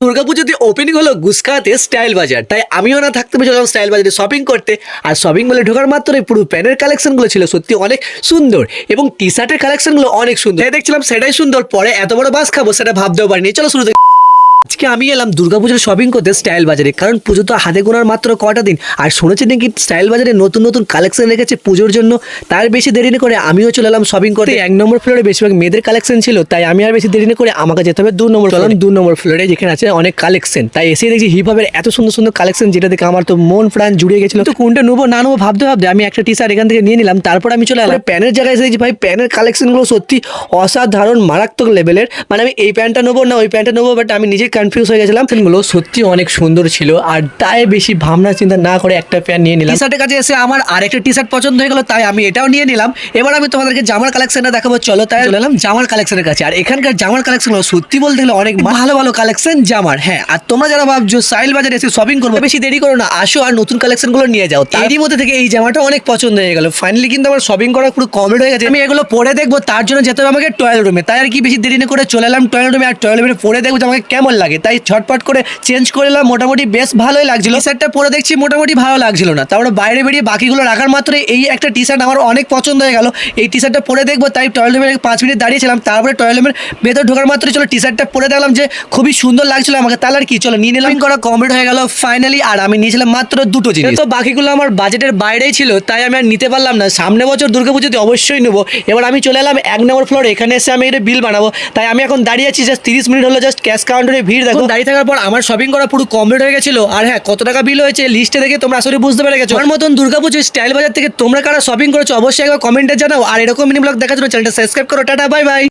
দুর্গাপুজোতে opening হলো গুসখাতে style বাজার, তাই আমিও না থাকতে পেরেছিলাম স্টাইল বাজারে শপিং করতে। আর শপিং মলে ঢোকার মাত্রই পুরো প্যানের কালেকশনগুলো ছিল সত্যি অনেক সুন্দর, এবং টি শার্টের কালেকশনগুলো অনেক সুন্দর। তাই দেখছিলাম সেটাই সুন্দর, পরে এত বড় বাস খাবো সেটা ভাবতেও পারিনি। চলো শুরু। আজকে আমি এলাম দুর্গাপুজোর শপিং করতে স্টাইল বাজারে, কারণ পুজো তো হাতে গোনার মাত্র কটা দিন। আর শুনেছি নাকি স্টাইল বাজারে নতুন নতুন কালেকশন রেখেছে পুজোর জন্য। তার বেশি দেরি না করে আমিও চলে এলাম শপিং করতে। 1 নম্বর ফ্লোরে বেশিরভাগ মেয়েদের কালেকশন ছিল, তাই আমি আর বেশি দেরি না করে আমাকে যেতে হবে 2 নম্বর ফ্লোরে। 2 নম্বর ফ্লোরে যেখানে আছে অনেক কালেকশন, তাই এসে দেখছি হিপ হপের এত সুন্দর সুন্দর কালেকশন, যেটা দেখে আমার তো মন প্রাণ জুড়িয়ে গেছিল। তো কোনটা নেবো না নেবো ভাবতে ভাবতে আমি একটা টি শার্ট এখান থেকে নিয়ে নিলাম। তারপর আমি চলে এলাম প্যানের জায়গায়। এসে দেখছি ভাই প্যানের কালেকশনগুলো সত্যি অসাধারণ মারাত্মক লেভেলের। মানে আমি এই প্যান্টটা নেবো না ওই প্যান্টটা নেবো, বাট আমি নিজে কনফিউজ হয়ে গেছিলাম। গুলো সত্যি অনেক সুন্দর ছিল, আর তাই বেশি ভাবনা চিন্তা না করে একটা প্যান্ট নিয়ে নিলাম। টি শার্টের কাছে এসে আমার আরেকটা টি শার্ট পছন্দ হয়ে গেল, তাই আমি এটাও নিয়ে নিলাম। এবার আমি তোমাদেরকে জামার কালেকশনটা দেখাবো, চলো। তাই চলে এলাম জামার কালেকশনের কাছে। আর এখানকার জামার কালেকশন সত্যি বলতে গেলে অনেক ভালো ভালো কালেকশন জামার। হ্যাঁ, আর তোমরা যারা ভাবছো স্টাইল বাজারে এসে শপিং করবো, বেশি দেরি করো না, আসো আর নতুন কালেকশন গুলো নিয়ে যাও। তারই মধ্যে থেকে এই জামাটা অনেক পছন্দ হয়ে গেল। ফাইনালি কিন্তু আমার শপিং করা পুরো কমপ্লিট হয়ে গেছে। আমি এগুলো পরে দেখবো, তার জন্য যেতে হবে আমাকে টয়লেট রুমে। তাই আর কি বেশি দেরি না করে চলে এলাম টয়লেট রুমে। আর টয়লেট রুমে পরে দেখবো যে আমাকে কেমন লাগে, তাই ছটপট করে চেঞ্জ করে এলাম। মোটামুটি বেশ ভালোই লাগছিল। টি শার্টটা পরে দেখছি মোটামুটি ভালো লাগছিল না, তারপরে বাইরে বেরিয়ে বাকিগুলো রাখার মাত্রই এই একটা টি শার্ট আমার অনেক পছন্দ হয়ে গেল। এই টি শার্টটা পরে দেখবো, তাই টয়লেট রুমে 5 মিনিট দাঁড়িয়েছিলাম। তারপরে টয়লেট রুমের ভেতর ঢোকার মাত্রই চলো টি শার্টটা পরে দেখলাম যে খুবই সুন্দর লাগছিল আমাকে। তাহলে আর কি, চলো নিয়ে নিলাম। করা কমপ্লিট হয়ে গেল ফাইনালি। আর আমি নিয়েছিলাম মাত্র 2টো জিনিস, তো বাকিগুলো আমার বাজেটের বাইরেই ছিল, তাই আমি আর নিতে পারলাম না। সামনে বছর দুর্গাপুজোতে অবশ্যই নেবো। এবার আমি চলে এলাম 1 নম্বর ফ্লোরে। এখানে এসে আমি এটা বিল বানাবো, তাই আমি এখন দাঁড়িয়ে আছি। জাস্ট 30 মিনিট হলো, জাস্ট ক্যাশ কাউন্টারে ভিড় দেখো। দাঁড়িয়ে থাকার পর আমার শপিং করা পুরো কমপ্লিট হয়ে গেছিল। আর হ্যাঁ, কত টাকা বিল হয়েছে লিস্টে দেখে তোমরা আসলে বুঝতে পেরে গেছো। আমার মতন দুর্গাপুজো স্টাইল বাজার থেকে তোমরা কারা শপিং করেছো অবশ্যই একবার কমেন্টে জানাও। আর এরকম মিনি ব্লগ দেখার জন্য চ্যানেলটা সাবস্ক্রাইব করো। Tata, bye bye.